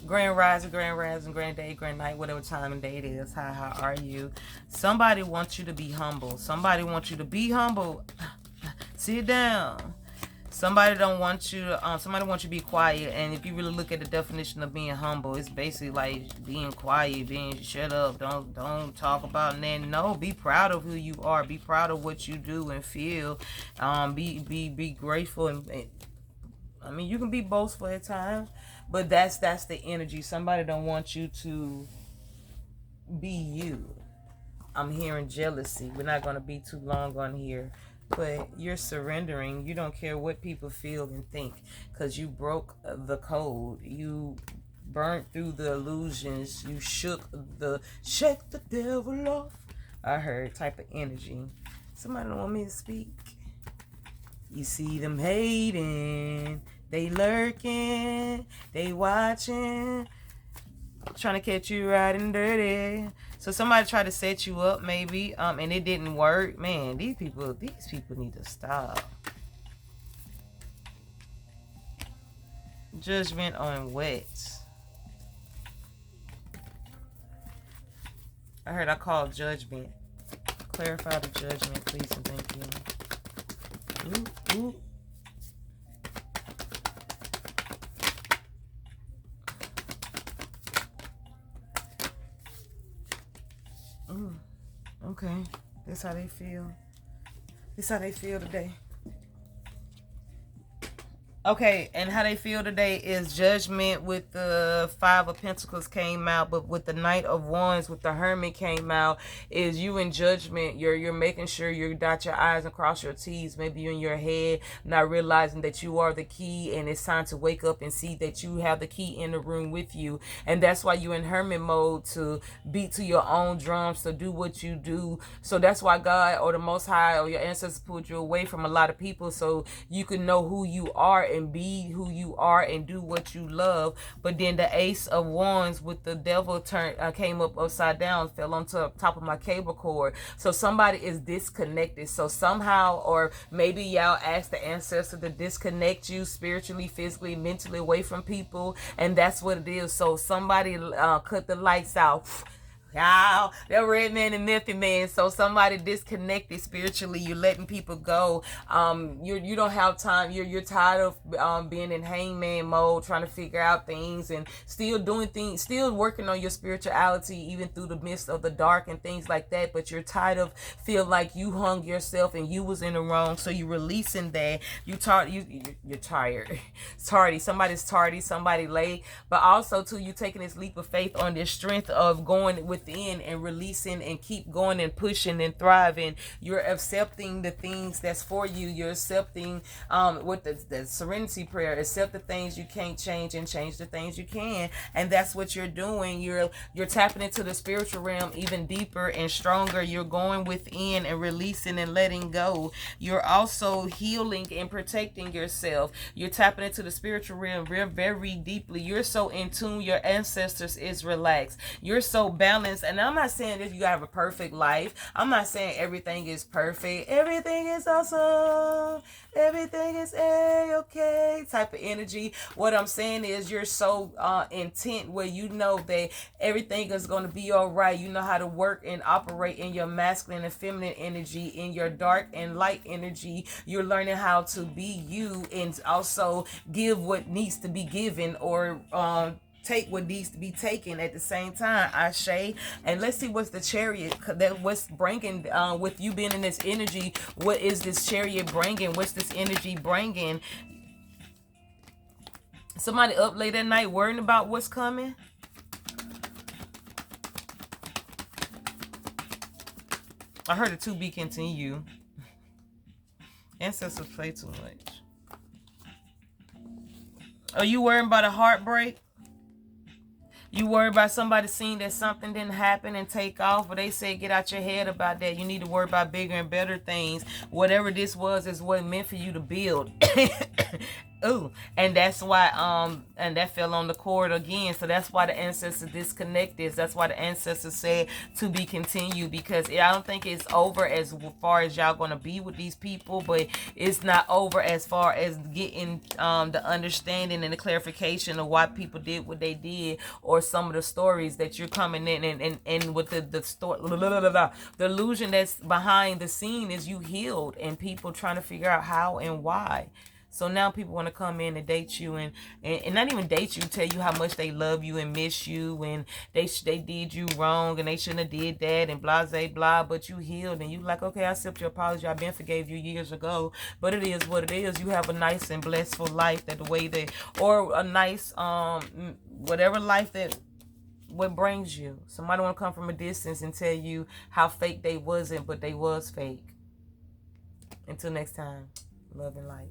Grand rising, grand day, grand night, whatever time and day it is. How are you? Somebody wants you to be humble. Somebody wants you to be humble. Sit down. Somebody don't want you to, somebody wants you to be quiet. And if you really look at the definition of being humble, it's basically like being quiet, being shut up. Don't talk about nothing. No, be proud of who you are. Be proud of what you do and feel. Be grateful and I mean, you can be boastful at times, but that's the energy. Somebody don't want you to be you. I'm hearing jealousy. We're not going to be too long on here, but you're surrendering. You don't care what people feel and think because you broke the code. You burnt through the illusions. You shake the devil off. I heard type of energy. Somebody don't want me to speak. You see them hating. They lurking, they watching, trying to catch you riding dirty. So somebody tried to set you up maybe, and it didn't work. Man, these people need to stop. Judgment on what? I heard I called judgment. Clarify the judgment, please and thank you. Ooh. Okay, that's how they feel. This how they feel today. Okay, and how they feel today is judgment with the Five of Pentacles came out, but with the Knight of Wands, with the Hermit came out, is you in judgment. You're making sure you dot your I's and cross your T's. Maybe you're in your head, not realizing that you are the key, and it's time to wake up and see that you have the key in the room with you. And that's why you're in Hermit mode, to beat to your own drums, to do what you do. So that's why God or the Most High or your ancestors pulled you away from a lot of people, so you can know who you are and be who you are and do what you love. But then the Ace of Wands with the devil came up upside down, fell onto the top of my cable cord. So somebody is disconnected. So somehow, or maybe y'all asked the ancestor to disconnect you spiritually, physically, mentally away from people, and that's what it is. So somebody cut the lights out. Wow, that red man and nothing man. So somebody disconnected spiritually. You're letting people go. You don't have time. You're tired of being in hangman mode, trying to figure out things and still doing things, still working on your spirituality, even through the midst of the dark and things like that. But you're tired of feel like you hung yourself and you was in the wrong. So you're releasing that. You're tired. Tardy. Somebody's tardy. Somebody late. But also too, you taking this leap of faith on this strength of going within and releasing and keep going and pushing and thriving. You're accepting the things that's for you. You're accepting with the serenity prayer, accept the things you can't change and change the things you can. And that's what you're doing. You're tapping into the spiritual realm even deeper and stronger. You're going within and releasing and letting go. You're also healing and protecting yourself. You're tapping into the spiritual realm very, very deeply. You're so in tune. Your ancestors is relaxed. You're so balanced. And I'm not saying that you have a perfect life. I'm not saying everything is perfect. Everything is awesome. Everything is A-okay type of energy. What I'm saying is you're so intent where you know that everything is going to be all right. You know how to work and operate in your masculine and feminine energy, in your dark and light energy. You're learning how to be you and also give what needs to be given, or take what needs to be taken at the same time. Ashe. And let's see what's the Chariot, that what's bringing with you being in this energy. What is this Chariot bringing? What's this energy bringing? Somebody up late at night worrying about what's coming. I heard it to be continue. Ancestors play too much. Are you worrying about a heartbreak? You worry about somebody seeing that something didn't happen and take off, but they say get out your head about that. You need to worry about bigger and better things. Whatever this was is what it meant for you to build. Ooh, and that's why and that fell on the cord again. So that's why the ancestors disconnect this. That's why the ancestors said to be continued, because I don't think it's over as far as y'all gonna be with these people, but it's not over as far as getting the understanding and the clarification of why people did what they did, or some of the stories that you're coming in and with the story, the illusion that's behind the scene is you healed and people trying to figure out how and why. So now people want to come in and date you and not even date you, tell you how much they love you and miss you, and they did you wrong and they shouldn't have did that and blah, blah, blah, but you healed and you like, okay, I accept your apology. I've been forgave you years ago, but it is what it is. You have a nice and blissful life that the way they, or a nice, whatever life that, what brings you. Somebody want to come from a distance and tell you how fake they wasn't, but they was fake. Until next time, love and light.